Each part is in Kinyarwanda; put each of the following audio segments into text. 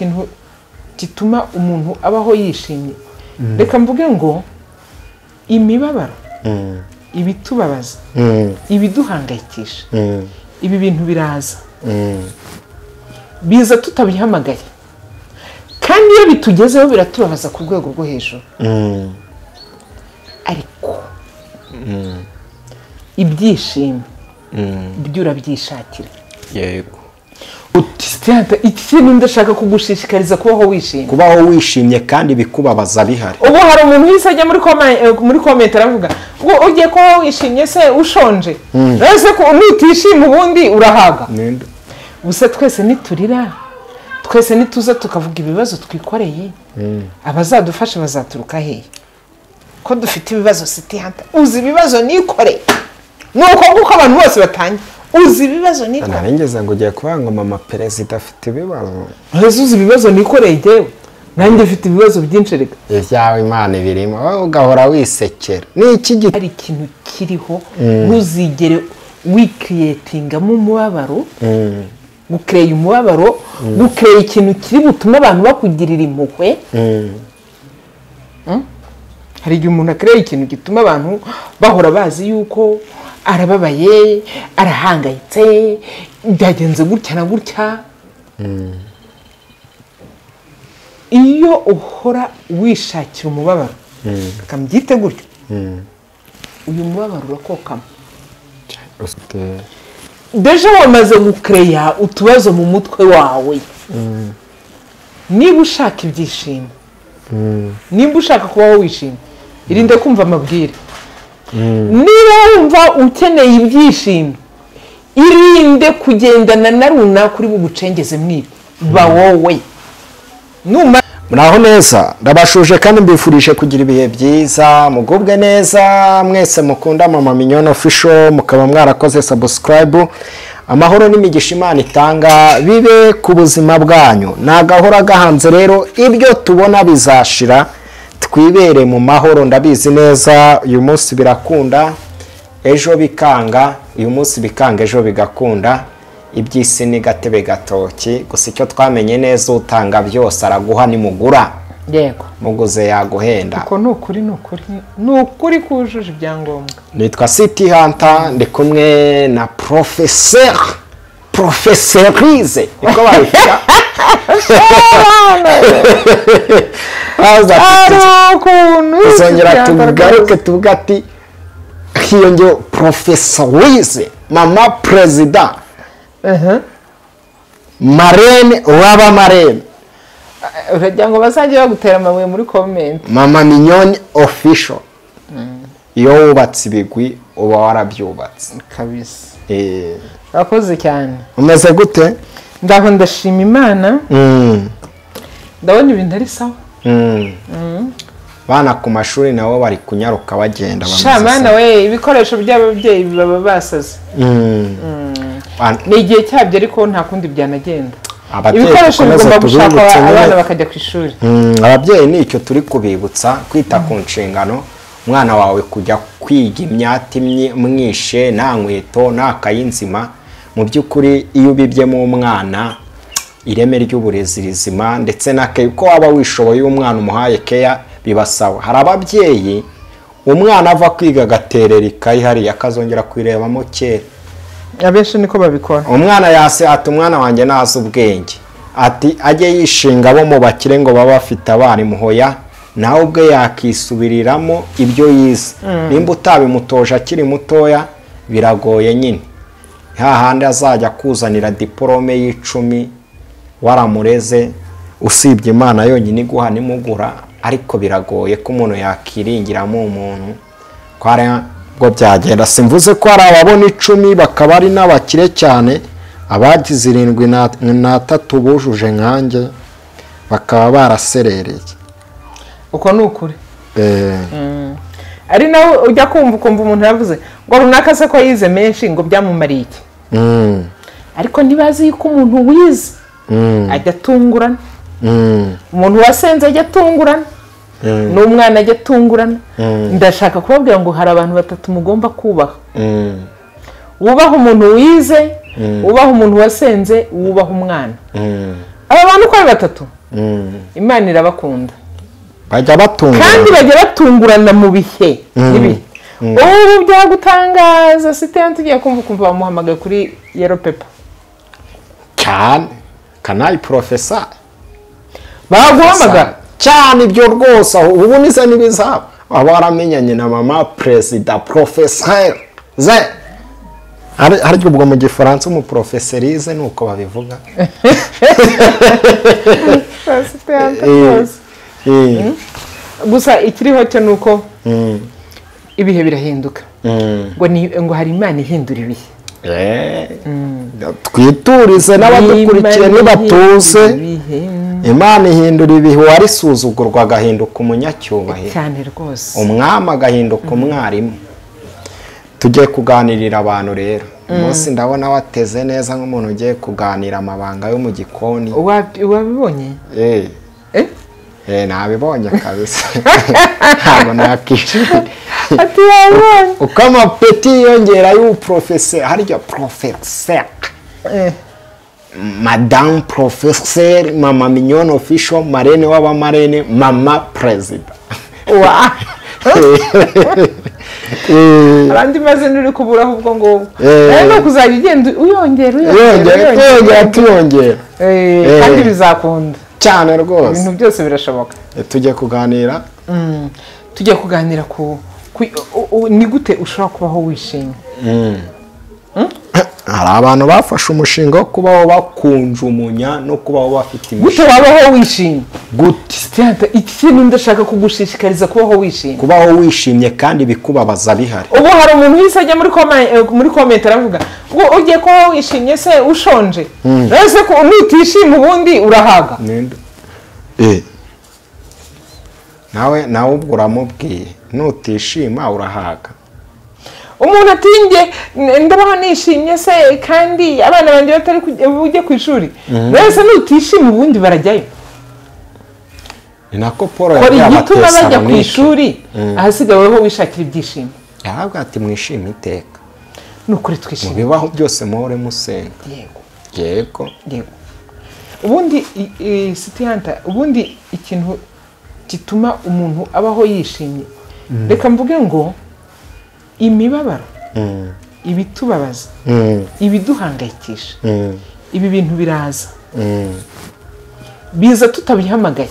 ikintu gituma umuntu abaho yishimye reka mvuge ngo imibabaro ibitubabaza ibiduhangayikisha ibi bintu biraza biza tutabihamagaye kandi iyo bitugezeho biratubabaza ku rwego rwo hejuru ariko ibyishimo byo urabyishakira yego iki kintu ndashaka kugushishikariza kubaho wishimye kandi bikubabaza bihari. Ubu hari umuntu wese ajya muri comment aravuga ngo ugiye kubaho wishimye se ushonje ese ko nutishima ubundi urahaga gusa twese niturira twese nituza tukavuga ibibazo twikoreye abazadufasha bazaturuka hehe ko dufite ibibazo sitihanta uzi ibibazo nikoreye nuko nguko abantu bose batangiye uzi ibibazo nikoreye narengeza ngo ugiye kubanga mama perezida afite ibibazo uzi ibibazo nikoreye jewe nanjye mfite ibibazo byinshi reka ibyawe Imana birimo wowe ugahora wisekera n'iki ari ikintu kiriho ntuzigere wicreatingamo umubabaro gukreye umubabaro gukreye ikintu kiri butuma abantu bakugirira impuhwe hari igihe umuntu akreye ikintu gituma abantu bahora bazi yuko arababaye arahangayitse byagenze gutya na gutya iyo uhora wishakira umubabaro akambyite gutyo uyu mubabaro urakokama deje wamaze gukreya utubazo mu mutwe wawe niba ushaka ibyishimo niba ushaka kubaho wishimye irinde kumva amabwire niba wumva ukeneye ibyishimo irinde kugendana na runaka uri bugucengeze mwibi ba wowe muraho neza ndabashuje kandi mbifurije kugira ibihe byiza mugubwe neza mwese mukunda Mama Mignone Official mukaba mwarakoze subscribe amahoro n'imigisha Imana itanga bibe ku buzima bwanyu nagahora gahanze rero ibyo tubona bizashira twibere mu mahoro ndabizi neza uyu munsi birakunda ejo bikanga uyu munsi bikanga ejo bigakunda ibyisi ni gatebe gatoki gusa icyo twamenye neza utanga byose araguha nimugura yego muguze yaguhenda uko nukuri kujuje ibyangombwa nitwa City Hunter ndi kumwe na Professorize iko babifika uzongera tugaruke tugati hiyongewe Professorize mama president marene waba marene urajya ngo bazajye bagutera amabuye muri comment Mama Mignone Official iyo wubatse ibigwi uba warabyubatse kabisa akoze cyane umeze gute ndaho ndashima Imana ndabona ibintu ari sawa bana ku mashuri nabo bari kunyaruka bagenda shamana we ibikoresho by'ababyeyi baba basaze ni igihe cyabyo ariko nta kundi byanagenda ibikoresho bigomba gushaka abana bakajya ku ishuri ababyeyi nicyo turi kubibutsa kwita ku nshingano umwana wawe kujya kwiga imyati mwishe nta nkweto nta kayinzima mu by'ukuri iyo ubibyemo umwana ireme ry'uburezi rizima ndetse nake uko waba wishoboye umwana umuhaye keya bibasawa hari ababyeyi umwana ava kwiga gaterera ikayi hariya akazongera kwirebamo kera abenshi niko babikora umwana yase ati umwana wanjye nazi ubwenge ati ajye yishinga bo mu bakire ngo baba bafite abari muhoya nawe ubwe yakisubiriramo ibyo yize nimba utabimutoje akiri mutoya biragoye nyine hahandi azajya kuzanira diplome y'10 waramureze usibye Imana yonyine iguha nimugura ariko biragoye ko umuntu yakiringiramo umuntu kwari ngo byagenda simvuze ko ari ababona 10 bakaba ari n'abakire cyane abagize 73 bujuje nkanjye bakaba baraserereye uko nukuri ari nawe ujya kumva umuntu yavuze ngo runaka se ko yize menshi ngo byamumariye iki ariko ntibazi yuko umuntu wize ajya atungurana umuntu wasenze ajya atungurana n'umwana ajya atungurana ndashaka kubabwira ngo hari abantu batatu mugomba kubaha wubaha umuntu wize wubaha umuntu wasenze wubaha umwana aba bantu uko ari batatu Imana irabakunda bajya batungurana kandi bajya batungurana mu bihe n'ibihe ubu byagutangaza sitente tugiye kumva bamuhamagaye kuri Yellow Pepper cyane kanayi profesa baguhamagara cyane ibyo rwose ubu nisa n'ibizaba waba waramenyanye na mama perezida professeur ze hari ubwo mu gifaransa umuprofeserize nuko babivuga gusa ikiriho cyo nuko ibihe birahinduka ngo hari Imana ihindura ibihe twiturize n'abadukurikiye nibatuze Imana ihindura ibihe warisuzugurwa agahinduka umunyacyubahiro cyane rwose umwami agahinduka umwarimu tugiye kuganirira abantu rero umunsi ndabona wateze neza nk'umuntu ugiye kuganira amabanga yo mu gikoni wabibonye nabibonye kabisa ntabwo nakishimiye ati wabibonye uko amapeti yiyongera y'ubuprofeseri harya profeseri Madame Professeur Mama Mignon Official Marene w'abamarene Mama President abandi maze nuri kubura ahubwo ngo no kuzajya ugenda uyongera tuyongera kandi bizakunda cyane rwose ibintu byose birashoboka tujye kuganira ku ni gute ushobora kubaho wishimye hari abantu bafashe umushinga wo kubaho bakunje umunya no kubaho bafite gute wabaho wishimye gute iki kintu ndashaka kugushishikariza kubaho wishimye wishimye kandi bikubabaza bihari ubu hari umuntu wese ajya muri comment aravuga ngo ugiye kubaho wishimye se ushonje ese ko nutishima ubundi urahaga nawe ubwo uramubwiye nutishima urahaga umuntu atinge ndabaho nishimye se kandi abana banjye batari bujye ku ishuri wese nutishima ubundi barajyayo ni nako Paul igituma bajya ku ishuri ahasigaweho wishakira ibyishimo yahabwa ati mwishime iteka nukuri twishime bibaho byose muhore musenga yego ubundi City Hunter ubundi ikintu gituma umuntu abaho yishimye reka mvuge ngo imibabaro ibitubabaza ibiduhangayikisha ibi bintu biraza biza tutabihamagaye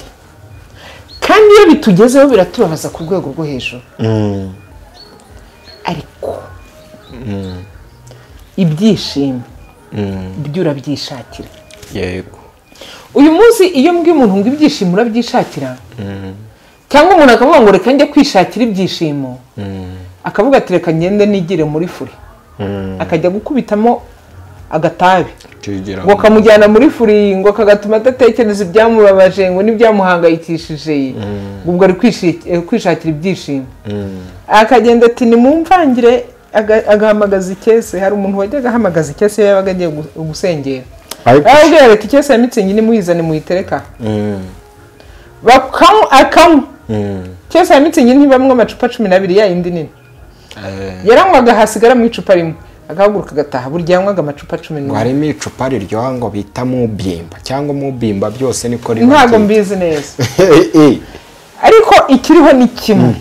kandi iyo bitugezeho biratubabaza ku rwego rwo hejuru ariko ibyishimo byo urabyishakira yego uyu munsi iyo mbwiye umuntu ngo ibyishimo urabyishakira cyangwa umuntu akavuga ngo reka njye kwishakira ibyishimo akavuga ati reka ngende nigire muri furi akajya gukubitamo agatabi ngo kamujyana muri furi ngo kagatuma adatekereza ibyamubabaje ngo n'ibyamuhangayikishije ubwo ari kwishakira ibyishimo akagenda ati nimumvangire agahamagaza ikese hari umuntu wajyaga ahamagaza ikese iyo yabaga agiye gusengera arabwira ati ikese ya mitsingi nimuyizane muyitereka akanywa ikese ya mitsingi ntibamwe amacupa 12 ya yindi nini yaranywaga hasigara mu icupa rimwe agahaguruka agataha burya yanywaga amacupa 11 harimo icupa riryoha ngo bita mubimba cyangwa mubimba byose niko riba ntago mbizi neza ariko ikiriho ni kimwe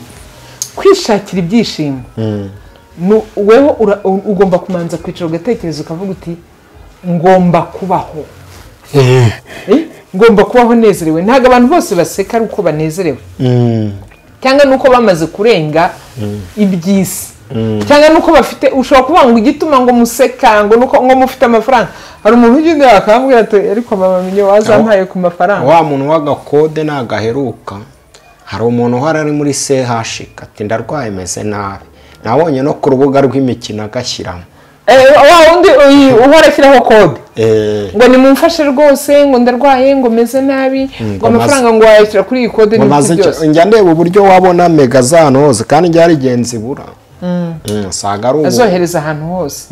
kwishakira ibyishimo wewe ugomba kumanza kwicara ugatekereza ukavuga uti ngomba kubaho ngomba kubaho nezerewe ntago abantu bose baseka ari uko banezerewe cyangwa nuko bamaze kurenga ibyisi cyangwa nuko bafite ushobora kuvuga ngo igituma ngo museka ngo nuko ngo mufite amafaranga hari umuntu ugenda akambwira ati ariko mama minyo wazampaye ku mafaranga wa muntu wagakode nagaheruka hari umuntu uhari ari muri CH ati ndarwaye meze nabi nabonye no ku rubuga rw'imikino agashyiramo wa undi uhora ashyiraho kode ngo nimumfashe rwose ngo ndarwaye ngo meze nabi ngo amafaranga ngo wayishyira kuri iyi kode n'ibindi byose njya ndeba uburyo wabona mega z'ahantu hose kandi njya rigenzi bura saga ari azohereza ahantu hose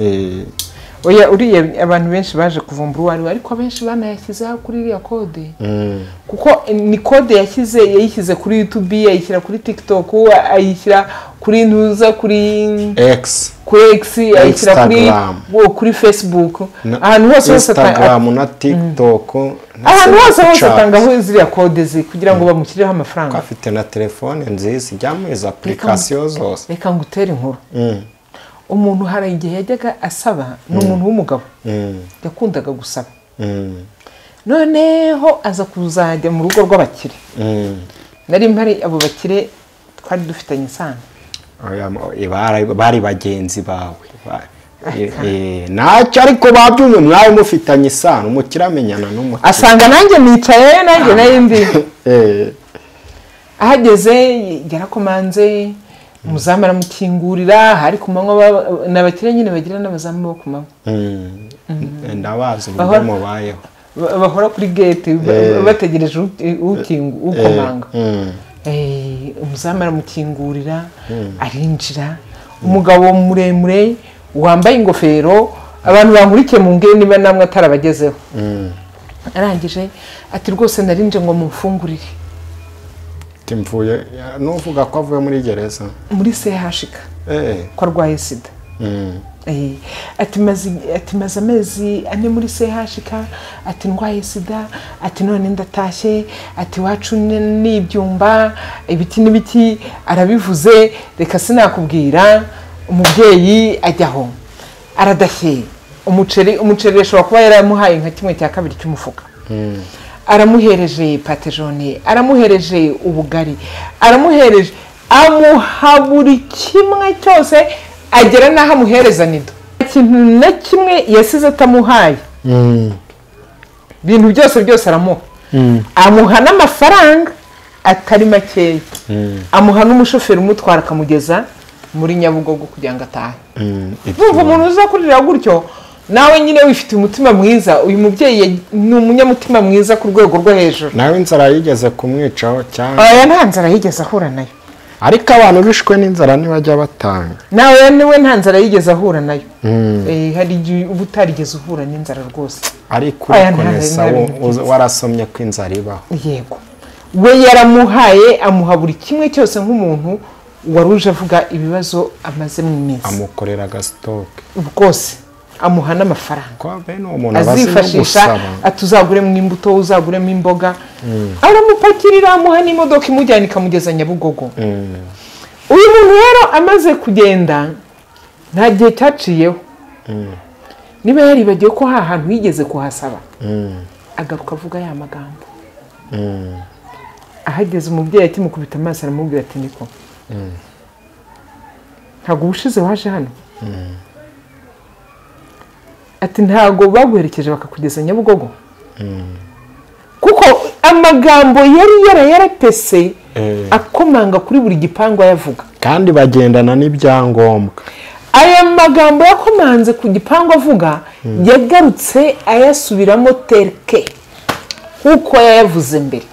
oya uriya abantu benshi baje kuvumbura uwo ari we ariko abenshi banayashyizeho kuri iriya kode kuko ni kode yayishyize kuri YouTube ayishyira kuri TikTok ayishyira kuri ntuza kuri X ayishyira kuri Facebook ahantu hose Instagram na TikTok ahantu hose atangaho ziriya kode kugira ngo bamushyireho amafaranga afite na telefone nziza ijyamo izo application zose reka ngutere inkuru umuntu hari igihe yajyaga asaba ni umuntu w'umugabo yakundaga gusaba noneho aza kuzajya mu rugo rw'abakire nari mpari abo bakire twari dufitanye isano bari bagenzi bawe ntacyo ariko babyumye mwari mufitanye isano umukire amenyana n'umukire asanga nanjye nicaye nanjye nayo ndi ahageze yarakomanze umuzamu aramukingurira hari ku manywa n'abakire nyine bagira n'abazamu bo ku manywa ndabazi uburyo mubayeho bahora kuri gate bategereje ukomanga umuzamu aramukingurira arinjira umugabo muremure wambaye ingofero abantu bankurikiye mu ngeni niba namwe atarabagezeho arangije ati rwose narinje ngo mumfungurire mvuye nuvuga ko avuye muri gereza muri CHK ko arwaye sida ati maze amezi ane muri CHK ati ndwaye sida ati none ndatashye ati wacu n'ibyumba ibiti n'ibiti arabivuze reka sinakubwira umubyeyi ajyaho aradashye umuceri ashobora kuba yaramuhaye nka 1/2 cy'umufuka aramuhereje pate jaune aramuhereje ubugari aramuhereje amuha buri kimwe cyose agera naho amuhereza nido ikintu na kimwe yasize atamuhaye ibintu byose aramuha amuha n'amafaranga atari makeya amuha n'umushoferi umutwara akamugeza muri Nyabugogo kugira ngo atahe bumva umuntu uza kurira gutyo nawe nyine wifite umutima mwiza uyu mubyeyi ni umunyamutima mwiza ku rwego rwo hejuru nawe inzara yigeze kumwicaho cyane nta nzara yigeze ahura nayo ariko abantu bishwe n'inzara ntibajya batanga nawe niwe nta nzara yigeze ahura nayo hari igihe uba utarigeze uhura n'inzara rwose ariko ukonesa warasomye ko inzara ibaho yego we yaramuhaye amuha buri kimwe cyose nk'umuntu waruje avuga ibibazo amaze mu minsi amukorera agasitoke rwose amuha n'amafaranga umuntu azifashisha atuzaguremo imbuto uzaguremo imboga aramupakirira amuha n'imodoka imujyana ikamugeza Nyabugogo uyu muntu rero amaze kugenda nta gihe cyaciyeho niba yaribagiwe ko hantu yigeze kuhasaba agaruka avuga ya magambo ahageze umubyeyi akimukubita amaso aramubwira ati niko ntabwo ubushize waje hano ati ntago baguherekeje bakakugeza Nyabugogo kuko amagambo yari yarapese akomanga kuri buri gipangu ayavuga kandi bagendana n'ibyangombwa aya magambo yakomanze ku gipangu avuga yagarutse ayasubiramo terke kuko yayavuze mbere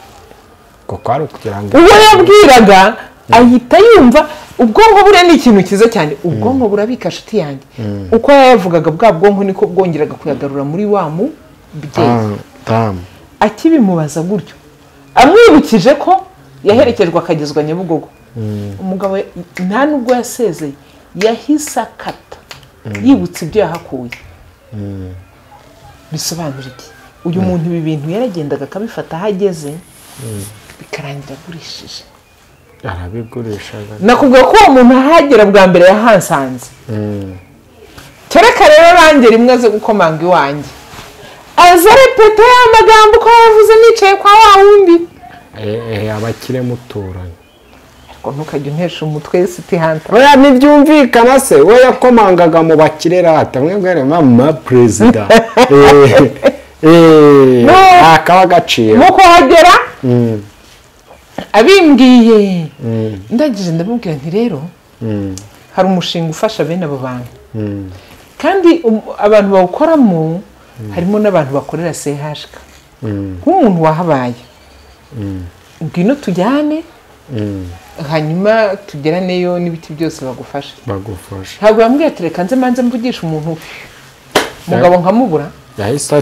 kuko ari kugira ngo uwo yabwiraga ahita yumva ubwonko buriya ni ikintu cyiza cyane ubwonko burabika nshuti yanjye uko yavugaga bwa bwonko niko bwongeraga kuyagarura muri wa mubyeyi akibimubaza gutyo amwibukije ko yaherekejwe akagezwa Nyabugogo umugabo nta nubwo yasezeye yahise akata yibutse ibyo yahakuye bisobanura iki uyu muntu ibi bintu yaragendaga akabifata ahageze bikarangira agurishije arabigurishaga nakubwiye ko uwo muntu ahagera bwa mbere yahansanze kereka rero range rimwe aze gukomanga iwanjye aza repeta ya magambo ko yavuze nicaye kwa wa wundi abakire muturanye ariko ntukajya untesha umutwe siti hanta oya ntibyumvikana se we yakomangaga mu bakire rata mwebwe mama perezida akaba gaciye nuko hagera abimbwiye ndagije ndamubwira nti rero hari umushinga ufasha bene abo bantu kandi abantu bawukoramo harimo n'abantu bakorera CHK nk'umuntu wahabaye ngwino tujyane hanyuma tugeraneyo n'ibiti byose bagufasha bagufasha ntabwo yambwiye ati reka nze manze mvugisha umuntu umugabo nkamubura yahise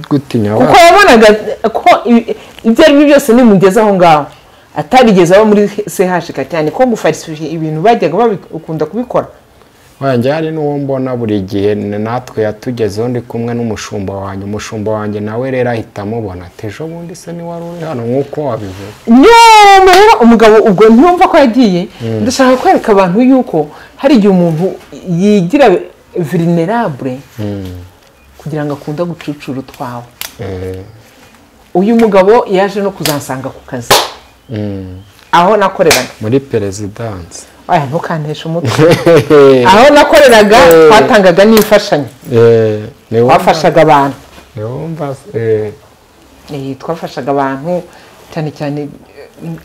gutinya kuko yabonaga ko ibyo ari byo byose nimugeze aho ngaho atarigeze aba muri CHK cyane ko gufarisifiye ibintu bajyaga bakunda kubikora. wanjye hari n'uwo mbona buri gihe natwe yatugezeho ndi kumwe n'umushumba wanjye nawe rero ahita amubona tejo bundi se ni wari uri hano nk'uko wabivuze rero umugabo ubwo ntiyumva ko yagiye ndashaka kwereka abantu yuko hari igihe umuntu yigira vulnerable kugira ngo akunda gucucura utwawe. Uyu mugabo yaje no kuzansanga ku kazi aho nakoreraga muri perezidansi. aya ntukantesha umutwe aho nakoreraga twatangaga n'imfashanyo twafashaga abantu twafashaga abantu cyane cyane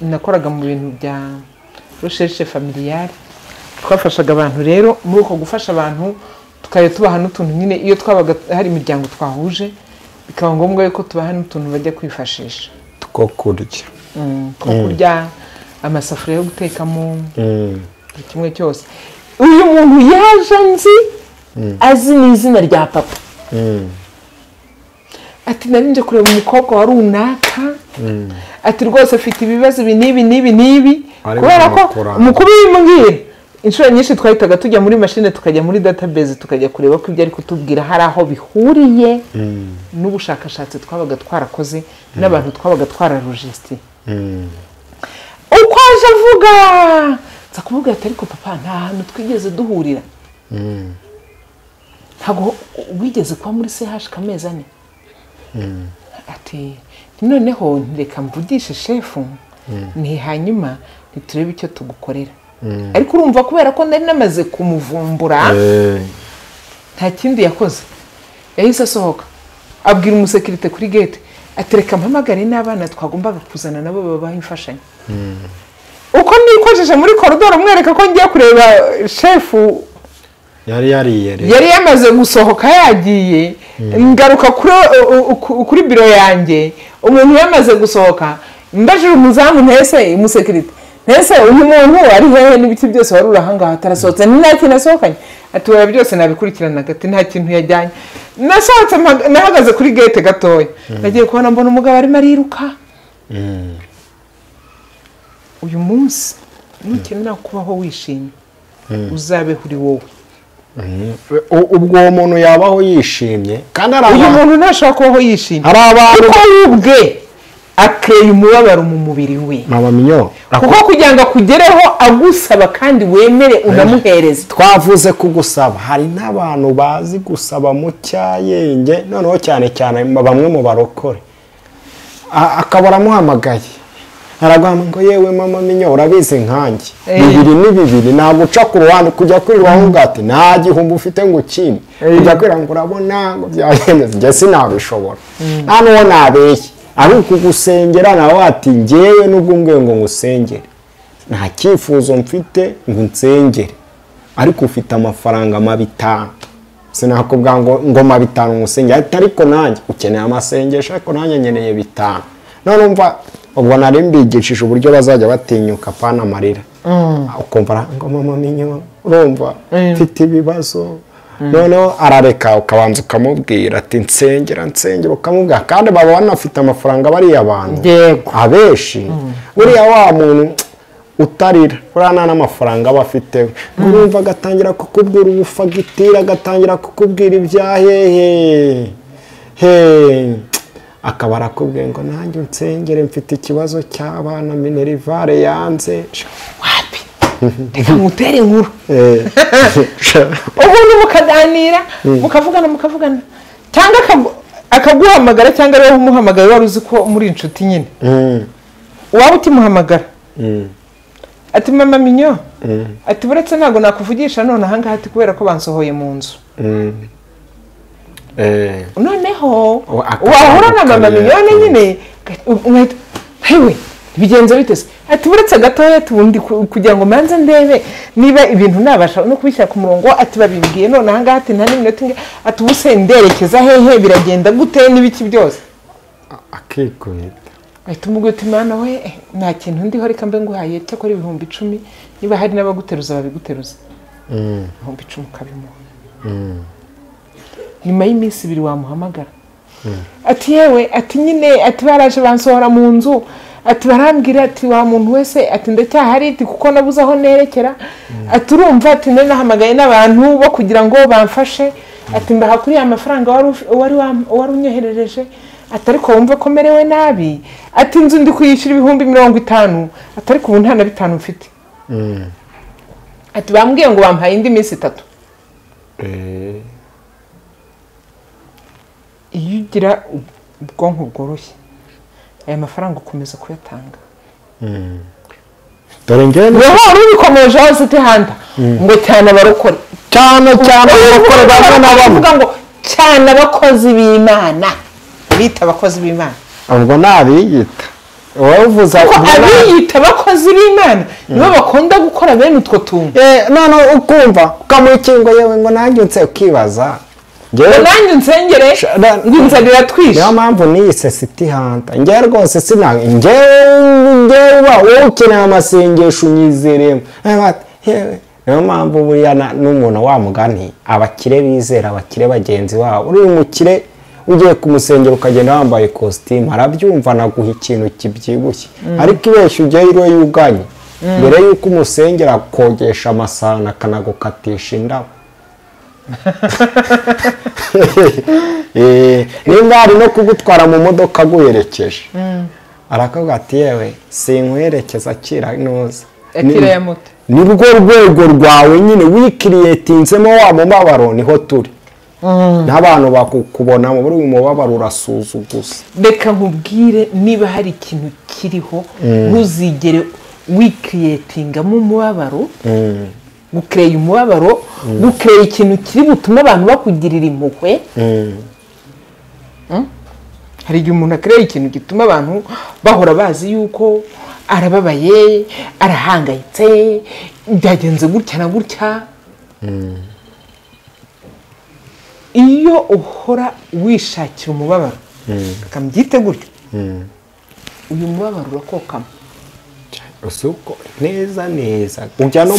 nakoraga mu bintu bya recherche familiale twafashaga abantu rero muri uko gufasha abantu tukajya tubaha n'utuntu nyine iyo twabaga hari imiryango twahuje bikaba ngombwa yuko tubaha n'utuntu bajya kwifashisha two kurya amasafuriya yo gutekamo kimwe cyose. Uyu muntu yaje nzi azi n'izina rya papa ati narinje kureba umukobwa wa runaka ati rwose afite ibibazo n'ibi kubera ko umukuru w'imbwira inshuro nyinshi twahitaga tujya muri machine tukajya muri database tukajya kureba ko ibyo ari kutubwira hari aho bihuriye n'ubushakashatsi twabaga twarakoze n'abantu twabaga twararujisiti. Uko aje avuga nza kumubwira ati ariko papa nta hantu twigeze duhurira ntabwo wigeze kuba muri CHK amezi ane ati noneho reka mvugishe shefu ni hanyuma niturebe icyo tugukorera ariko urumva kubera ko nari namaze kumuvumbura nta kindi yakoze yahise asohoka abwira umusekirite kuri gate ati reka mpamagare n'abana twagombaga kuzana nabo babaha imfashanyo. Uko nikojeje muri koridoro mwereka ko ngiye kureba shefu yari yamaze gusohoka yagiye ngaruka kuri biro yanjye umuntu yamaze gusohoka mbajije umuzamu ntese umusekirite ntese uyu muntu ari hehe n'ibiti byose wari urahanga hatarasohotse ni nta kintu asohokanye ati oya byose nabikurikirana ati nta kintu yajyanye nasohotse nahagaze kuri gate gatoya nagiye kubona mbona umugabo arimo ariruka. Uyu munsi nukenera kubaho wishimye uzabeho uri wowe ubwo uwo muntu yabaho yishimye kandi uyu muntu ntashobora kubaho yishimye hari abantu kuko ubwe akeye umubabaro mu mubiri we mama minyo kuko kugira ngo akugereho agusaba kandi wemere unamuhereze. Twavuze kugusaba hari n'abantu bazi gusaba mu cyayenge noneho cyane bamwe mu barokore akabara muhamagaye aragamba ngo yewe mama minyo urabizi nkanjye bibiri naguca ku ruhande kujya kwirwaho ngati nta gihumbi ufite ngo ukime kujya kwira ngo urabona ngo byagenze njye sinabishobora nta n'uwo nabeshye ari ukugusengera nawe ati ngewe n'ubwo mbwe ngo ngusengere nta cyifuzo mfite ngo nsengere ariko ufite amafaranga mabitanu sinakubwira ngo mabitanu ngusengere ariko nanjye ukeneye amasengesho ariko nanjye nkeneye bitanu none umva ubwo nari mbigishije uburyo bazajya batinyuka pana amarira ukumva ngo mama minyo urumva mfite ibibazo noneho arareka ukabanza ukamubwira ati nsengera ukamubwira kandi baba banafite amafaranga bariya abantu abeshi buriya wa muntu utarira uriya nta n'amafaranga aba afite urumva agatangira kukubwira ubufagitire agatangira kukubwira ibya hehe akaba arakubwiye ngo nanjye nsengere mfite ikibazo cy'abana minerivare yanze wapi reka ngutere inkuru ubundi mukaganira mukavugana cyangwa akaguhamagara cyangwa ariwe umuhamagaye wari uzi ko muri inshuti nyine waba utimuhamagara ati mama minyo ati buretse ntabwo nakuvugisha none ahangaha ati kubera ko bansohoye mu nzu noneho wahura na mama minyone nyine hewe bigenze bitese ati buretse gatoya tubundi kugira ngo manze ndebe niba ibintu nabasha no kubishyira ku murongo ati babimbwiye none ahangaha ati nta n'iminota inge ati ubuse nderekeza hehe biragenda gute n'ibiki byose akikubita ahita umubwira uti mana we nta kintu ndiho reka mbe nguhaye cyakora ibihumbi 10 niba hari n'abaguteruza babiguteruza 10 ukabimuha nyuma y'iminsi 2 wamuhamagara ati yewe ati nyine ati baraje bansohora mu nzu ati barambwira ati wa muntu wese ati ndacyahari ati kuko nabuze aho nerekera ati urumva ati none nahamagaye n'abantu bo kugira ngo bamfashe ati mbaha kuri amafaranga wari unyoherereje ati ariko wumva ko merewe nabi ati inzu ndi kuyishyura 50,000 ati ariko ubu nta na 5 mfite ati bambwiye ngo bampaye indi minsi 3 iyo ugira ubwonko bworoshye aya mafaranga ukomeza kuyatanga dore njyewe wowe ubikomeje hose utihanda ngo cyane abarokore cyane abarokore bamwe na bamwe ngo cyane abakozi b'Imana bita abakozi b'Imana ubwo nabiyita wowe uvuza ko abiyita abakozi b'Imana nibo bakunda gukora bene utwo tuntu none ukumva ukamukingo yewe ngo nanjye nse ukibaza nanjye nsengere nginzanira twishe niyo mpamvu niyise City Hunter njye rwose sinanga njyewe wowe ukeneye amasengesho unyizeremo niyo mpamvu buriya n'umuntu wamugani abakire bizera abakire bagenzi wabo uri umukire ugiye kumusengera ukagenda wambaye costume arabyumva naguha ikintu kibyibushye ariko ibeshya ugiye iro yuganye mbere yuko umusengera kogesha amasahani akanagukatisha indabo nimba hari no kugutwara mu modoka aguherekeje arakavuga ati yewe sinkwerekeza akira neza akira ya moto nibwo rwego rwawe nyine wikiriyetinzemo wa mubabaro niho turi n'abantu bakukubona muri uyu mubabaro urasuzuguza reka nkubwire niba hari ikintu kiriho ntuzigere wikiriyetingamo umubabaro gukreye umubabaro gukreye ikintu kiri butuma abantu bakugirira impuhwe hari igihe umuntu akreye ikintu gituma abantu bahora bazi yuko arababaye arahangayitse byagenze gutya na gutya iyo uhora wishakira umubabaro kambyite gutyo uyu mubabaro urakokama usuko neza ujya no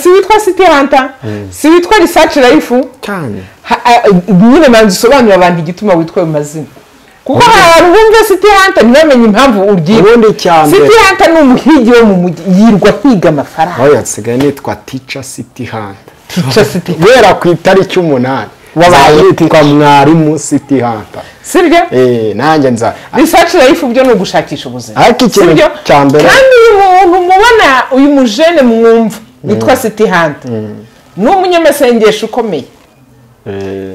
si witwa City Hunter si witwa Research Life cyane nyine manzi sobanura abantu igituma witwa mu mazina kuko hari bumva City Hunter ntibamenye impamvu urgiye ubundi cyane City Hunter ni umuhigi wo mu mujyi yirwa higa amafaranga oya sigaye nitwa Teacher City Hunter City guhera ku itariki 8 wabayitwa mwarimu City Hunter siryo nanjye nza Research Life byo no gushakisha ubuzima ariko ikintu cyambere kandi uyu mubona uyu mujene mwumva yitwa City Hunter n'umunyamasengesho ukomeye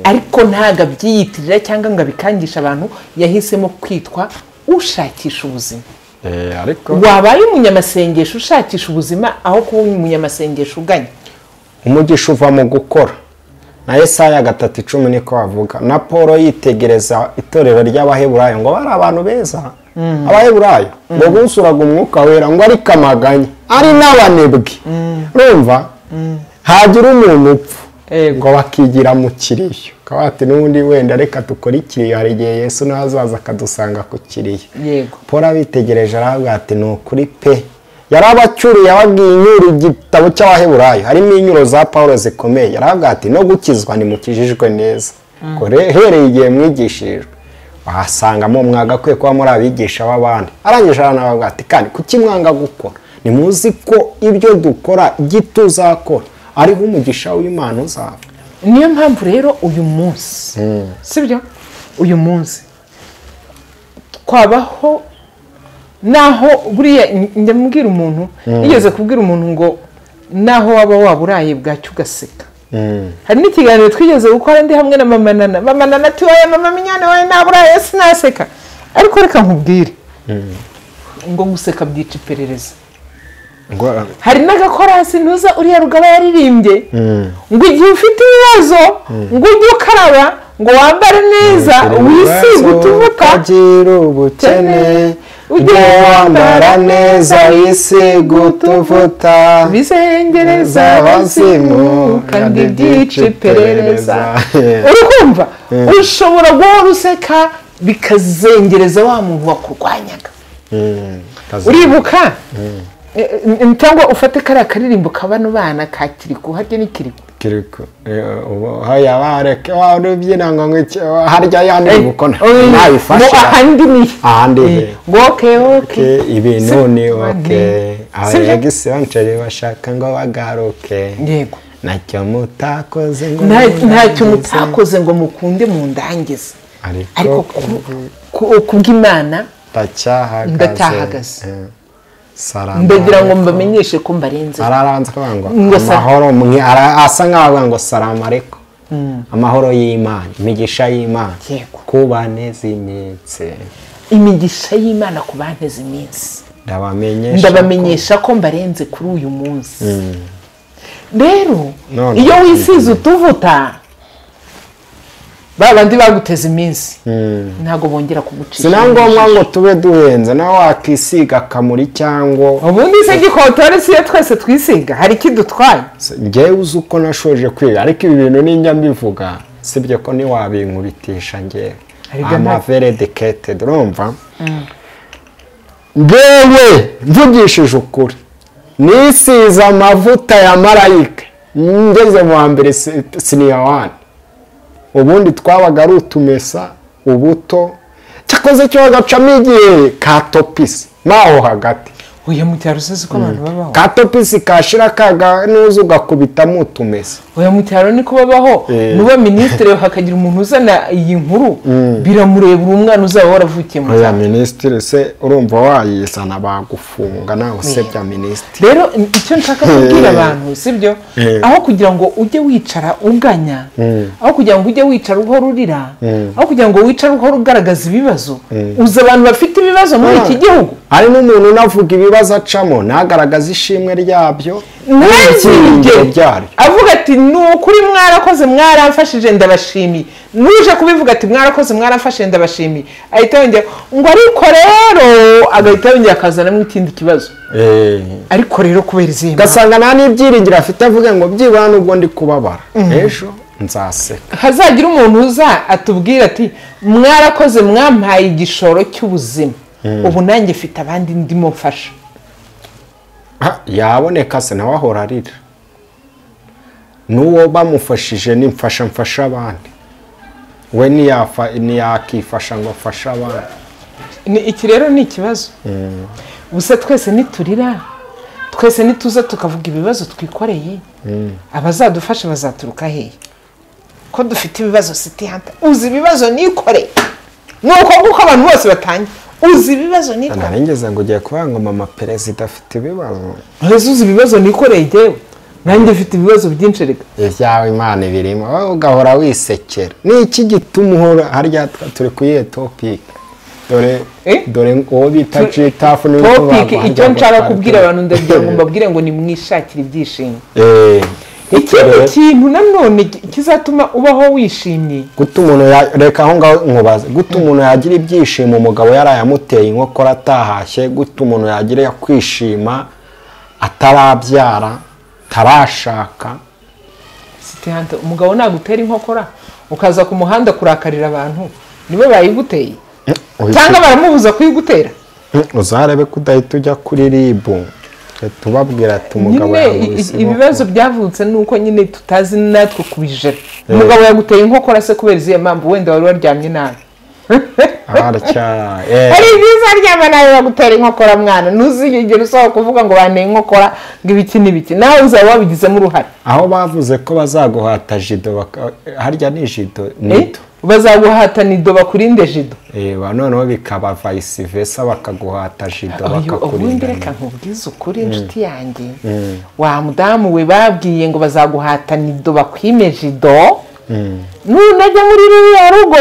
ariko ntaga byiyitirira cyangwa ngo bikangisha abantu yahisemo kwitwa ushakisha ubuzima ariko wabaye umunyamasengesho ushakisha ubuzima aho kuba umunyamasengesho uganya umugisha uva mu gukora na Yesaya 3:10 niko bavuga na Paul yitegereza itorero ry'abaheburayo ngo bari abantu beza abaheburayo ngo busuraga umwuka wera ngo ari kamaganya ari n'abanebwe urumva hagira umuntu upfa ngo bakigira mu kiriyo kabati n'undi wenda reka tukora ikiriyo hari igihe Yesu nazaza akadusanga ku kiriyo yego Paul abitegereje aravuga ati no kuri pe yarabacyuriye ababwiye inyuru igitabo cy'abaheburayo harimo inyuro za Paulo zikomeye yaravuga ati no gukizwa ni mukijijwe neza ko hereye igihe mwigishirijwe bahasangamo mwagakwiye kuba muri abigisha b'abandi arangije aranavuga ati kandi kuki mwanga gukora nimuzi ko ibyo dukora gituzakora ariho umugisha w'Imana uzava niyo mpamvu rero uyu munsi sibyo uyu munsi twabaho naho buriya ndamubwira umuntu yigeze kubwira umuntu ngo naho waba waburaye bwacyo ugaseka hari n'ikiganiro twigeze gukora ndi hamwe na mama nana ati wowe mama minyane wowe naburaye sinaseka ariko reka nkubwire ngo guseka byica iperereza hari n'agakorasi ntuza uriya Rugaba yaririmbye ngo igihe ufite ibibazo ngo ujye ukaraba ngo wambare neza wisiga utuvuta ukagira ubukene ujye wambara neza wisiga utuvuta bizengereza abazimu kandi byica iperereza urikumva ushobora guhora useka bikazengereza wa muntu wakurwanyaga uribuka cyangwa ufate kariya karirimbo kabano bana ka Kiriku harya ni Kiriku kiriko haya bareke warubyina ngo harya yandi gukona nabifasha ahandi okay ibintu ni okay yagisantere bashaka ngo bagaruke yego ntacyo mutakoze ngo mukunde mu ndangiza ariko kubw'Imana ndacyahagaze ndagira ngo mbamenyeshe ko mbarenze araranze kwangwa amahoro asa nkaho ngo salamu alaykum amahoro y'Imana imigisha y'Imana kubaneza iminsi imigisha y'Imana kubaneza iminsi ndabamenyesha ko mbarenze kuri uyu munsi rero iyo wisize utuvuta babandi baguteza iminsi ntago bongera kugucisha sinangombwa ngo tube duhenze nawe wakisiga kamuri cyangwa ubundi se gikotore siye twese twisiga hari kidutwaye ngewe uzi uko nashoje kwiga ariko ibi bintu ninjya mbivuga sibyo ko ni wabinkubitisha ngewe ama very educated urumva ngewe mvugishije ukuri nisize amavuta ya marayika ngeze mu wa mbere siniya wani ubundi twabaga ari utumesa ubuto cyakoze cyo gacamo igihe katopisi maho hagati uyu mutaro usize ko abantu babaho katopisi kashira kaga nuza ugakubitamo utumesa uyu mutaro niko babaho nuba ministre hakagira umuntu uzana iyi nkuru biramureba umwana uzaba waravukiye mu ya ministre se urumva wayisana bagufunga nawe usebya ministre rero icyo nshaka kubwira abantu sibyo aho kugira ngo ujye wicara uganya aho kugira ngo ujye wicara uhora urira aho kugira ngo wicare uhora ugaragaza ibibazo uza abantu bafite ibibazo muri iki gihugu hari n'umuntu unavuga ibibazo acamo nagaragaza ishimwe ryabyo avuga ati nukuri mwarakoze mwaramfashije ndabashimiye nuje kubivuga ati mwarakoze mwaramfashije ndabashimiye ahita yongera ngo ariko rero agahita yongera akazanamo ikindi kibazo ariko rero kubera izindi gasanga nta n'ibyiringiro afite avuga ngo byibura nubwo ndi kubabara ejo nzaseka hazagira umuntu uza atubwira ati mwarakoze mwampaye igishoro cy'ubuzima ubu nanjye mfite abandi ndimo mfasha yaboneka se nawe ahora arira n'uwo bamufashije mfasha abandi we ntiyakifasha ngo afashe abandi iki rero ni ikibazo gusa twese niturira twese nituza tukavuga ibibazo twikoreye abazadufasha bazaturuka hehe ko dufite ibibazo sitihanta uzi ibibazo nikoreye nuko nguko abantu bose batangiye uzi ibibazo nikoreye narengeze ngo ugiye kuvuga ngo mama perezida afite ibibazo uzi ibibazo nikoreye jyewe nanjye mfite ibibazo byinshi reka ibyawe Imana birimo wowe ugahora wisekera ni iki gituma uhora harya turi kuyihe topic dore uwo bita citafu topic icyo nshaka kubwira abantu ndagira ngo mbabwire ngo ni mwishakira ibyishimo ikindi kintu nanone kizatuma ubaho wishimye guta umuntu reka aho ngaho nkubaze guta umuntu yagira ibyishimo umugabo yarayamuteye inkokora atahashye guta umuntu yagira kwishima atarabyara tarashaka sitihanta umugabo nagutera inkokora ukaza ku muhanda kurakarira abantu nibo bayiguteye cyangwa baramubuza kuyigutera uzarebe kudahita ujya kuri ribu tubabwira ati umugabo yamubise ibibazo byavutse nuko nyine tutazi natwe kubijera umugabo yaguteye inkokora se kubera izihe mpamvu wenda wari waryamye nabi hari ibyiza aryama nawe bagutera inkokora mwana ntuzigere usaba kuvuga ngo banteye inkokora ngo ibiki n'ibiki nawe uzaba wabigizemo uruhare aho bavuze ko bazaguhata jido harya ni jido nido bazaguhata nido bakurinde jido noneho bikaba vice versa bakaguhata jido bakakurinda ubundi reka nkubwize ukuri inshuti yanjye wa mudamu we babwiye ngo bazaguhata nido bakwime jido nunajya muri ruriya rugo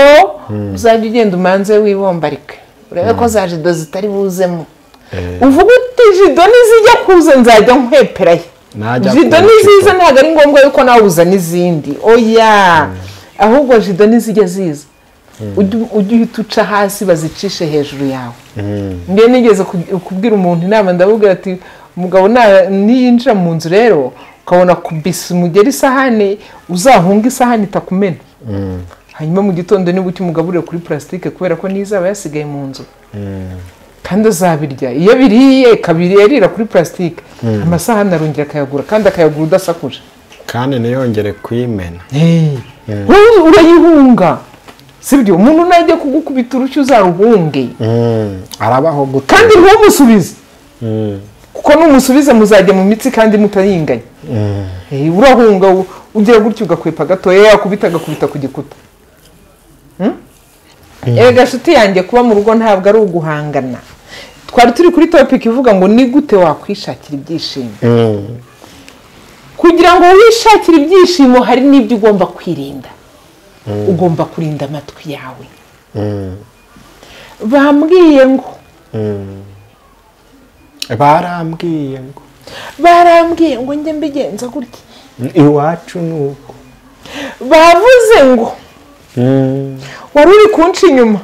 uzajya ugenda umanze wibombarike urebe ko za jido zitari buzemo uvuga uti jido nizijya kuza nzajya nkweperayo jido niziza ntabwo ari ngombwa yuko nawe uza n'izindi oya ahubwo jido nizijya ziza ujye uhita uca hasi bazicishe hejuru yawe mbe nigeze kubwira umuntu inama ndabubwira ati umugabo niyinjira mu nzu rero ukabona kubisa umugeri isahani uzahunga isahani itakumena hanyuma mu gitondo niba ukimugaburira kuri plastique kubera ko nizaba yasigaye mu nzu kandi azabirya iyo biriye kabiri yarira kuri plastique amasahani arongera akayagura kandi akayagura udasakuje kandi ntiyongere kuyimena. urayihunga sibyo umuntu najya kugukubita urushyi uzaruhunge arabaho gute kandi ntumusubize kuko numusubize muzajya mu mitsi kandi mutayinganya urahunga ugira gutyo ugakwepa gatoya yakubita ku gikuta ega shuti yanjye kuba mu rugo ntabwo ari uguhangana twari turi kuri topic ivuga ngo ni gute wakwishakira ibyishimo kugira ngo wishakire ibyishimo hari n'ibyo ugomba kwirinda ugomba kurinda amatwi yawe bambwiye ngo barambwiye ngo njye mbigenza gutya iwacu nuko bavuze ngo wari uri kunca inyuma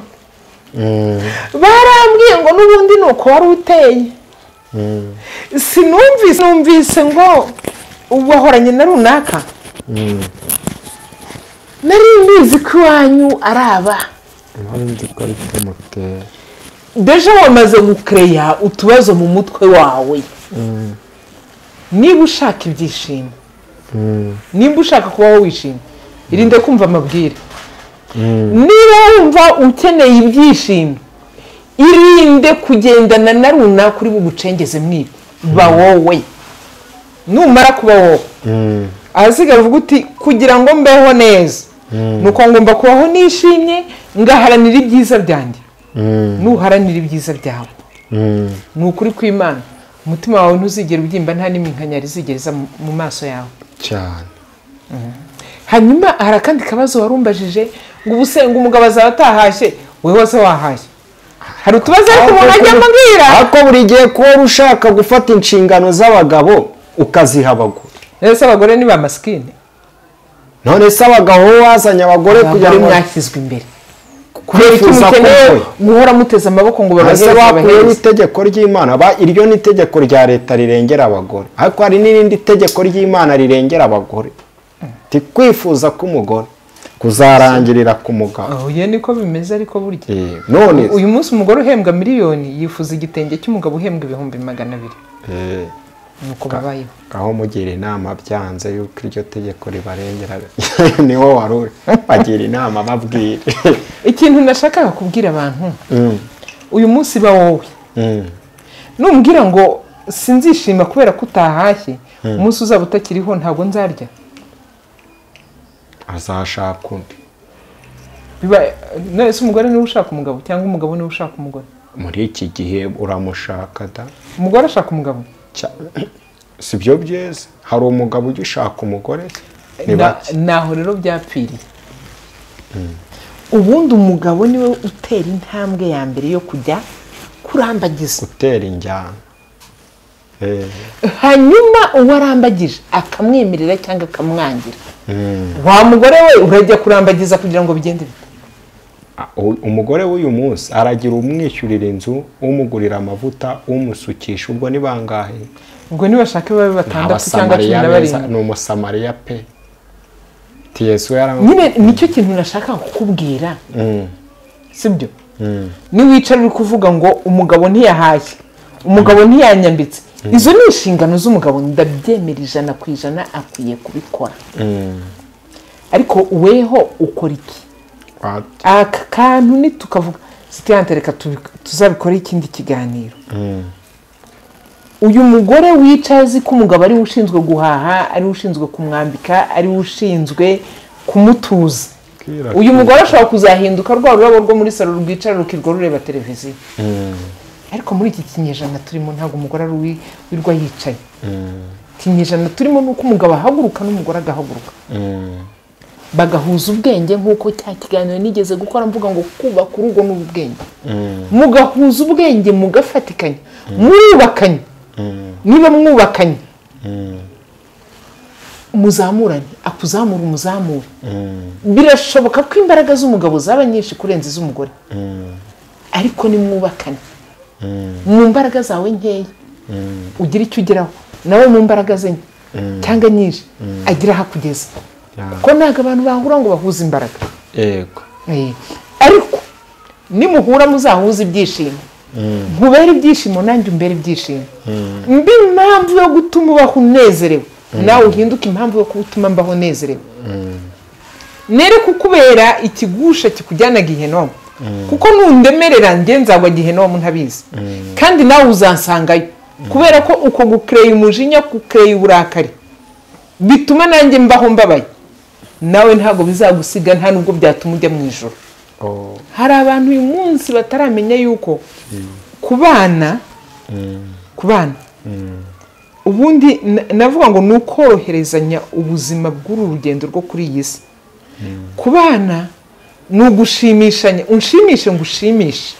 barambwiye ngo n'ubundi nuko wari uteye sinumvise ngo wahoranye na runaka nari mbizi ko iwanyu ari aba deje wamaze gukereya utubazo mu mutwe wawe niba ushaka ibyishimo nimba ushaka kubaho wishimye irinde kumva amabwire niba wumva ukeneye ibyishimo irinde kugendana na runaka uri bugucengeze mwibi ba wowe numara kuba wowe ahasigaye uvuga uti kugira ngo mbeho neza nuko ngomba kubaho nishimye ngaharanira ibyiza byanjye nuharanira ibyiza byawe ni ukuri kw'Imana umutima wawe ntuzigera ubyimba nta n'iminkanyari zigeza mu maso yawe cyane hanyuma hari akandi kabazo warumbajije ngo ubusenga umugabo azaba atahashye wewe wose wahashye hari utubazo ariko umuntu ajya ambwira ariko buri gihe kuba ushaka gufata inshingano z'abagabo ukaziha abagore ese abagore ni ba masikini none se abagabo wazanye abagore kugira ngo mwakizwe imbere kubera iki mukeneye guhora muteze amaboko ngo babahereze bakuyeho itegeko ry'Imana iryo ni itegeko rya leta rirengera abagore ariko hari n'irindi tegeko ry'Imana rirengera abagore tikwifuza k'umugore kuzarangirira ku mugabo oye niko bimeze ariko burya none uyu munsi umugore uhembwa miliyoni yifuza igitenge cy'umugabo uhembwa 200,000 nuko babayeho aho mugira inama byanze yuko iryo tegeko ribarengera niho waruri bagira inama babwire ikintu nashakaga kubwira abantu uyu munsi ba wowe numbwira ngo sinzishima kubera kutahashye umunsi uzaba utakiriho ntabwo nzarya azashaka undi biba nese umugore niwe ushaka umugabo cyangwa umugabo niwe ushaka umugore muri iki gihe uramushaka da umugore ashaka umugabo sibyo byeze hari umugabo ugishaka umugore naho rero byapfiriye ubundi umugabo niwe utera intambwe ya mbere yo kujya kurambagiza utera injyana hanyuma uwarambagije akamwemerera cyangwa akamwangira wa mugore we urajya kurambagiza kugira ngo bigende umugore w'uyu munsi aragira umwishyurira inzu umugurira amavuta umusukisha ubwo ni bangahe ubwo nibashaka babe 6 cyangwa 17 ni umusamariya pe Yesu nyine nicyo kintu nashaka kukubwira sibyo ni wicara uri kuvuga ngo umugabo ntiyahashye umugabo ntiyanyambitse izo ni inshingano z'umugabo ndabyemera 100% akwiye kubikora ariko weho ukora iki aka kantu ni tukavuga sitiyantereka tuzabikora ikindi kiganiro uyu mugore wicaye azi ko umugabo ari ushinzwe guhaha ari ushinzwe kumwambika ari ushinzwe kumutuza uyu mugore ashobora kuzahinduka rwa rurabo rwo muri salo rwicara rukirwa rureba televiziyo ariko muri iki kinyejana turimo ntabwo umugore ari wirwa yicaye kinyejana turimo nuko umugabo ahaguruka n'umugore agahaguruka bagahuza ubwenge nk'uko cya kiganiro nigeze gukora mvuga ngo kubaka urugo n'ubwenge mugahuza ubwenge mugafatikanya mwubakanye niba mwubakanye muzamurane akuzamura umuzamura birashoboka ko imbaraga z'umugabo zaba nyinshi kurenza iz'umugore ariko ni mwubakane mu mbaraga zawe nkeya ugira icyo ugeraho nawe mu mbaraga ze cyangwa nyinshi agira hakugeza ko ntabwo abantu bahura ngo bahuze imbaraga yego ariko nimuhura muzahuza ibyishimo nkubera ibyishimo nanjye umbere ibyishimo mbi impamvu yo gutuma ubaho unezerewe nawe uhinduke impamvu yo gutuma mbaho nezerewe. Nere kukubera ikigusha kikujyana Gihenomu, kuko nundemerera njye nzagwa Gihenomu ntabizi, kandi nawe uzansangayo, kubera ko uko gukreye umujinya, gukreye uburakari bituma nanjye mbaho mbabaye, nawe ntago bizagusiga, nta nubwo byatuma ujya mu ijoro. Hari abantu uyu munsi bataramenya yuko kubana ubundi navuga ngo nukoroherezanya ubuzima bw'uru rugendo rwo kuri iyi si. Kubana ni ugushimishanya, unshimishe ngushimishe.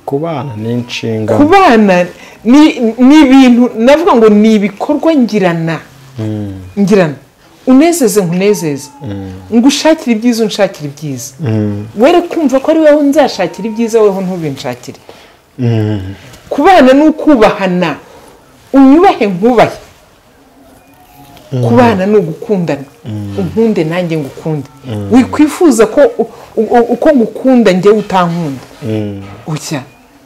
Kubana ni inshinga, kubana ni ibintu navuga ngo ni ibikorwa ngirana, unezeze nkunezeze, ngushakire ibyiza unshakire ibyiza, were kumva ko ari wowe nzashakira ibyiza, weho ntubinshakire. Kubana ni ukubahana, unyubahe nkubahe. Kubana ni ugukundana, unkunde nanjye ngukunde, wikwifuza ko uko ngukunda njye utankunda. Ucya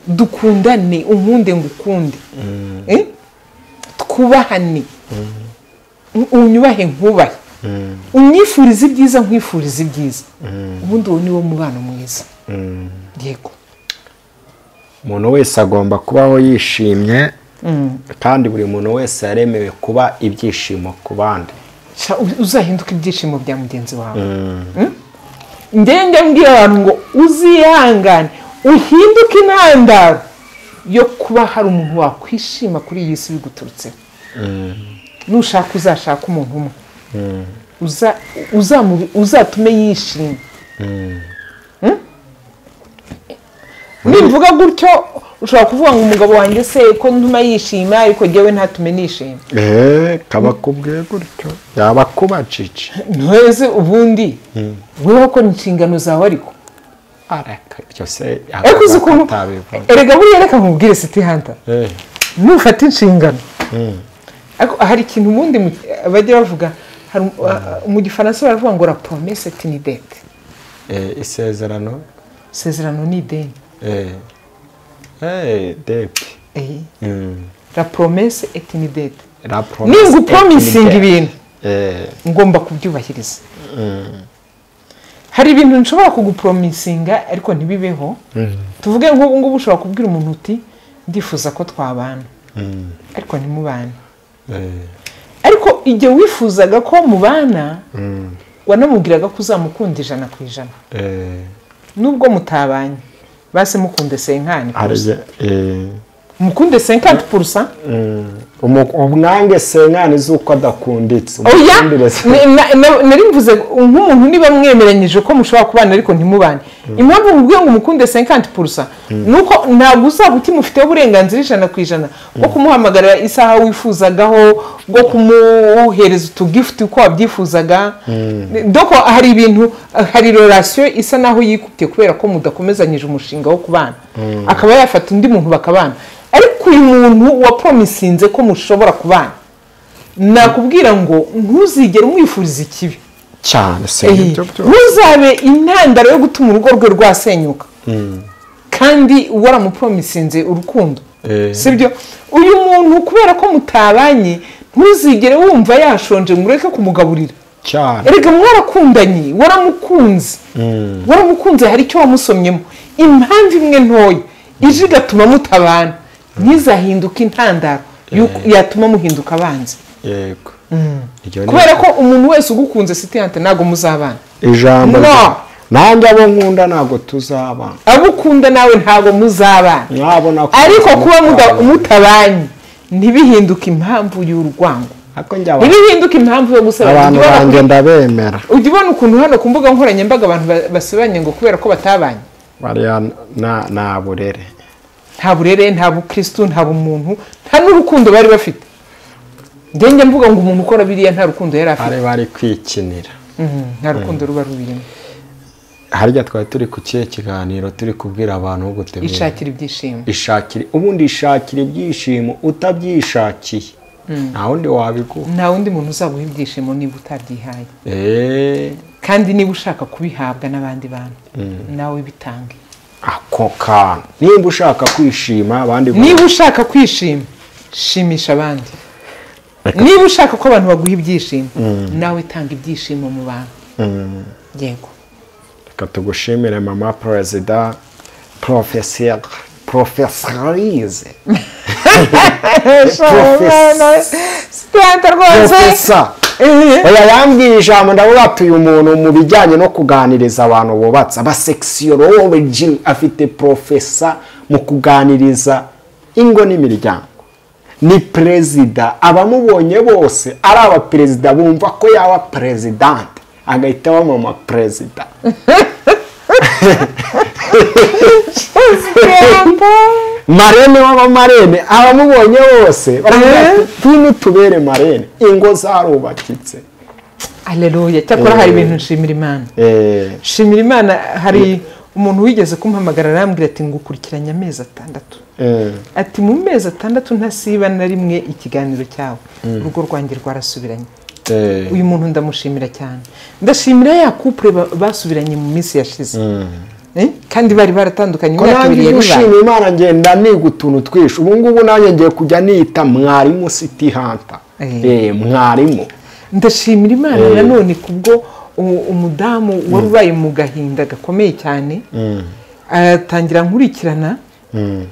dukundane, unkunde ngukunde, twubahane, unyubahe nkubahe, unyifurize ibyiza nkwifurize ibyiza. Ubundi uwo ni wo mubano mwiza. Yego, umuntu wese agomba kubaho yishimye, kandi buri muntu wese yaremewe kuba ibyishimo ku bandi. Uzahinduka ibyishimo bya mugenzi wawe. Ndende mbwira abantu ngo uzihangane, uhinduke intandaro yo kuba hari umuntu wakwishima kuri iyi si biguturutseho. Nushaka uzashaka umuntu umwe uzatume yishima. Nimvuga gutyo ushobora kuvuga ngo umugabo wanjye se ko ntuma yishima ariko jyewe ntatume nishima. Kaba kubwiye gutyo yaba kubacike. Ntweze ubundi weho ko inshingano zawe ariko araka byo se erega buriya reka nkubwire City Hunter, nufata inshingano. Hari ikintu ubundi bajya bavuga, mu Gifaransa baravuga ngo la promesse est une dette. Isezerano ni ideni. Dette. La promesse est une dette. Ningu promising ibintu ngomba kubyubahiriza. Hari ibintu nshobora kugupromisinga ariko ntibibeho. Tuvuge nk'ubu ngubu ushobora kubwira umuntu uti ndifuza ko twabana, ariko ntimubane. Ariko igihe wifuzaga ko mubana, wanamubwiraga ko uzamukunda 100%. Nubwo mutabanye, base mukunde 50%. Mukunde 50%. Umwange 50 zuko adakunditse. Nari mvuze nk'umuntu niba mwemeranyije ko mushobora kubana ariko ntimubane. Impamvu mubwiye ngo mukunde 50% nuko ntabwo uzabuti mufite uburenganzira 100% bwo kumuhamagarira isaha wifuzagaho, bwo kumuhereza utugift uko wabyifuzaga. Doko hari ibintu, hari relation isa naho yikupye kubera ko mudakomezanyije umushinga wo kubana, akaba yafata undi muntu bakabana. Ariko uyu muntu wa promisinze ko mushobora kubana, nakubwira ngo ntuzigere umwifuriza ikibi cyane, ntuzabe intandaro yo gutuma urugo rwe rwasenyuka, kandi waramupromisinze urukundo. Sibyo? Uyu muntu kubera ko mutabanye, ntuzigere wumva yashonje ngo ureke kumugaburira cyane. Erega mwarakundanye, waramukunze, hari icyo wamusomyemo. Impamvu imwe ntoya ije igatuma mutabana, ntizahinduka intandaro yatuma muhinduka abanzi. Yego. Kubera ko umuntu wese ugukunze City Hunter ntago muzabana. Ijambo nanjye abo nkunda ntago tuzabana. Abukunda nawe ntago muzabana. Ariko kuba mutabanye ntibihinduka impamvu y'urwango. Ntibihinduka impamvu yo gusebanya. Abantu banjye ndabemera. Ujya ubona ukuntu hano ku mbuga nkoranyambaga abantu basebanye ngo kubera ko batabanye. Bariya na burere. Nta burere, nta bukristo, nta bumuntu, nta n'urukundo bari bafite. Ndenge mvuga ngo umuntu ukora biriya nta rukundo yari afite. Bari kwikinira. Nta rukundo ruba rubirimo. Harya twari turi ku kihe kiganiro turi kubwira abantu ngo gutemera. Ishakira ibyishimo. Ubundi ishakira ibyishimo utabyishakiye. Nta wundi wabiguha. Nta wundi muntu uzaguha ibyishimo niba utabyihaye. Kandi niba ushaka kubihabwa n'abandi bantu, nawe bitange. Ako kantu. Niba ushaka kwishima abandi. Niba ushaka kwishima, shimisha abandi. niba ushaka ko abantu baguha ibyishimo nawe tanga ibyishimo mu bantu yego reka tugushimire mama perezida profesorize sitanta rwose oya yambwiye ijambo ndavuga ati uyu muntu mu bijyanye no kuganiriza abantu bubatse abasekisiyoloji afite profesa mu kuganiriza ingo n'imiryango ni perezida abamubonye bose ari abaperezida bumva ko yaba perezidante agahita bamama perezida marene w'abamarene abamubonye bose tubere marene ingo zarubakitse aleluya cyakora hari ibintu nshimira imana nshimira imana hari umuntu wigeze kumpamagara arambwira ati ngukurikiranye amezi 6 ati mu mezi 6 ntasiba na rimwe ikiganiro cyawe urugo rwanjye rwarasubiranye uyu muntu ndamushimira cyane ndashimira ya couple basubiranye mu minsi yashize kandi bari baratandukanye imyaka 2 yari gushimira imana ngenda niga utuntu twishe ubu ngubu nanjye ngiye kujya nita mwarimu city hunter mwarimu ndashimira imana nanone kubwo umudamu wari ubaye mu gahinda gakomeye cyane atangira nkurikirana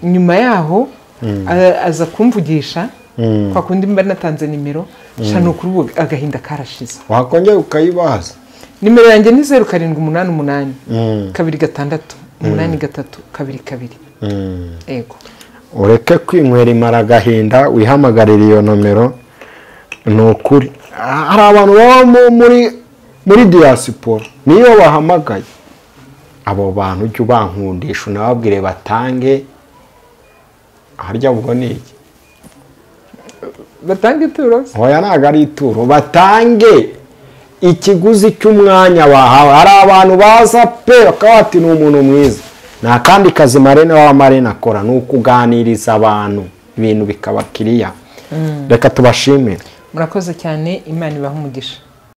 nyuma yaho aza kumvugisha kwa kundi mba natanze nimero shano kuri ubu agahinda karashize wakongera ukayibaza nimero yanjye ni 0788 2 6 8 3 ego ureke kwinywera imara agahinda wihamagarira iyo nomero ni ukuri hari abantu baba muri diaspora niyo bahamagaye abo bantu ujye ubankundisha unababwire batange harya ubwo ni iki batange ituro oya ntabwo ari ituro batange ikiguzi cy'umwanya bahawe hari abantu baza pe bakaba bati ni umuntu mwiza nta kandi kazi marene w'amarene akora ni ukuganiriza abantu ibintu bikaba kiriya reka tubashimire murakoze cyane imana ibaha umugisha